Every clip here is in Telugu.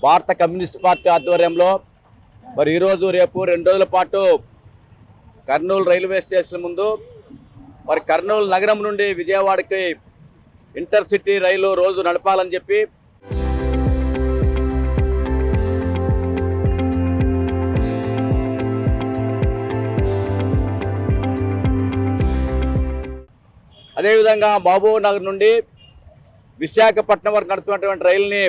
భారత కమ్యూనిస్ట్ పార్టీ ఆధ్వర్యంలో మరి ఈరోజు రేపు 2 రోజుల పాటు కర్నూలు రైల్వే స్టేషన్ ముందు మరి కర్నూలు నగరం నుండి విజయవాడకి ఇంటర్సిటీ రైలు రోజు నడపాలని చెప్పి అదేవిధంగా మహబూబ్ నగర్ నుండి విశాఖపట్నం వరకు నడుపుతున్నటువంటి రైలుని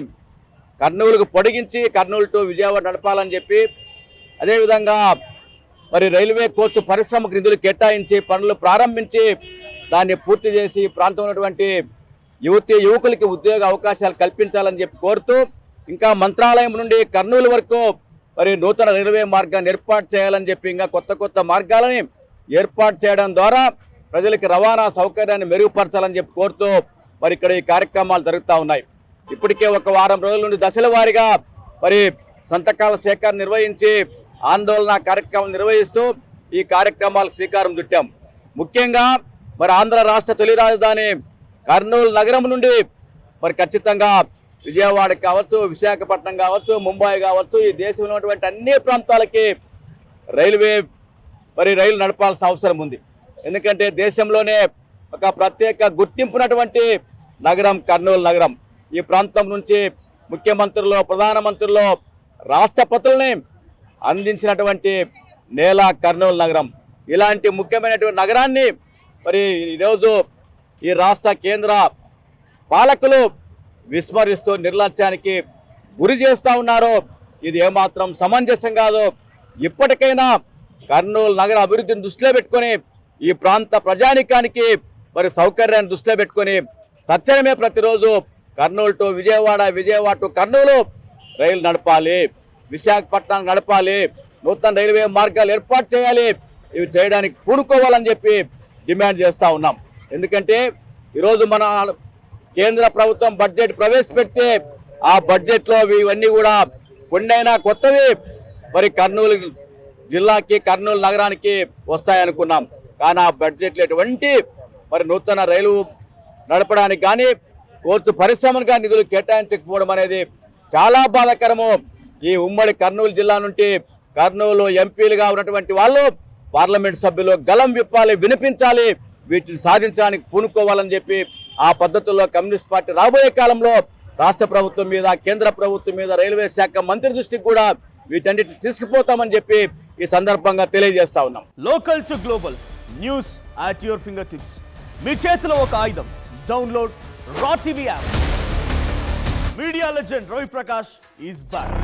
కర్నూలుకు పొడిగించి కర్నూలు టు విజయవాడ నడపాలని చెప్పి అదేవిధంగా మరి రైల్వే కోచ్ పరిశ్రమకు నిధులు కేటాయించి పనులు ప్రారంభించి దాన్ని పూర్తి చేసి ఈ ప్రాంతంలో ఉన్నటువంటి యువకులకి ఉద్యోగ అవకాశాలు కల్పించాలని చెప్పి కోరుతూ ఇంకా మంత్రాలయం నుండి కర్నూలు వరకు మరి నూతన రైల్వే మార్గాన్ని ఏర్పాటు చేయాలని చెప్పి ఇంకా కొత్త మార్గాలని ఏర్పాటు చేయడం ద్వారా ప్రజలకు రవాణా సౌకర్యాన్ని మెరుగుపరచాలని చెప్పి కోరుతూ మరి ఇక్కడ ఈ కార్యక్రమాలు జరుగుతూ ఉన్నాయి. ఇప్పటికే ఒక వారం రోజుల నుండి దశల వారీగా మరి సంతకాల సేకరణ నిర్వహించి ఆందోళన కార్యక్రమం నిర్వహిస్తూ ఈ కార్యక్రమాలకు శ్రీకారం చుట్టాం. ముఖ్యంగా మరి ఆంధ్ర రాష్ట్ర తొలి రాజధాని కర్నూలు నగరం నుండి మరి ఖచ్చితంగా విజయవాడ కావచ్చు, విశాఖపట్నం కావచ్చు, ముంబై కావచ్చు, ఈ దేశంలో ఉన్నటువంటి అన్ని ప్రాంతాలకి రైలు నడపాల్సిన అవసరం ఉంది. ఎందుకంటే దేశంలోనే ఒక ప్రత్యేక గుర్తింపునటువంటి నగరం కర్నూలు నగరం. ఈ ప్రాంతం నుంచి ముఖ్యమంత్రులు, ప్రధానమంత్రులు, రాష్ట్రపతుల్ని అందించినటువంటి నేల కర్నూలు నగరం. ఇలాంటి ముఖ్యమైనటువంటి నగరాన్ని మరి ఈరోజు ఈ రాష్ట్ర కేంద్ర పాలకులు విస్మరిస్తూ నిర్లక్ష్యానికి గురి చేస్తూ ఉన్నారు. ఇది ఏమాత్రం సమంజసం కాదు. ఇప్పటికైనా కర్నూలు నగర అభివృద్ధిని దృష్టిలో పెట్టుకొని ఈ ప్రాంత ప్రజానికానికి మరి సౌకర్యాన్ని దృష్టిలో పెట్టుకొని తక్షణమే ప్రతిరోజు కర్నూలు టు విజయవాడ, విజయవాడ టు కర్నూలు రైలు నడపాలి, విశాఖపట్నం నడపాలి, నూతన రైల్వే మార్గాలు ఏర్పాటు చేయాలి. ఇవి చేయడానికి పూనుకోవాలని చెప్పి డిమాండ్ చేస్తూ ఉన్నాం. ఎందుకంటే ఈరోజు మన కేంద్ర ప్రభుత్వం బడ్జెట్ ప్రవేశపెడితే ఆ బడ్జెట్లో ఇవన్నీ కూడా కొన్నైనా కొత్తవి మరి కర్నూలు జిల్లాకి, కర్నూలు నగరానికి వస్తాయనుకున్నాం. కానీ ఆ బడ్జెట్లో ఎటువంటి మరి నూతన రైలు నడపడానికి కానీ కోచ్ పరిశ్రమకు కానీ నిధులు కేటాయించకపోవడం అనేది చాలా బాధాకరము. ఈ ఉమ్మడి కర్నూలు జిల్లా నుండి కర్నూలు ఎంపీలుగా ఉన్నటువంటి వాళ్ళు పార్లమెంట్ సభ్యులు గలం విప్పాలి, వినిపించాలి, వీటిని సాధించడానికి పూనుకోవాలని చెప్పి ఆ పద్ధతుల్లో కమ్యూనిస్ట్ పార్టీ రాబోయే కాలంలో రాష్ట్ర ప్రభుత్వం మీద, కేంద్ర ప్రభుత్వం మీద, రైల్వే శాఖ మంత్రి దృష్టికి కూడా వీటన్నిటిని తీసుకుపోతామని చెప్పి ఈ సందర్భంగా తెలియజేస్తా ఉన్నాం. Local to global news at your finger tips. మీ చేతిలో ఒక ఆయుధం. Download raw TV app. Media legend Ravi Prakash is back.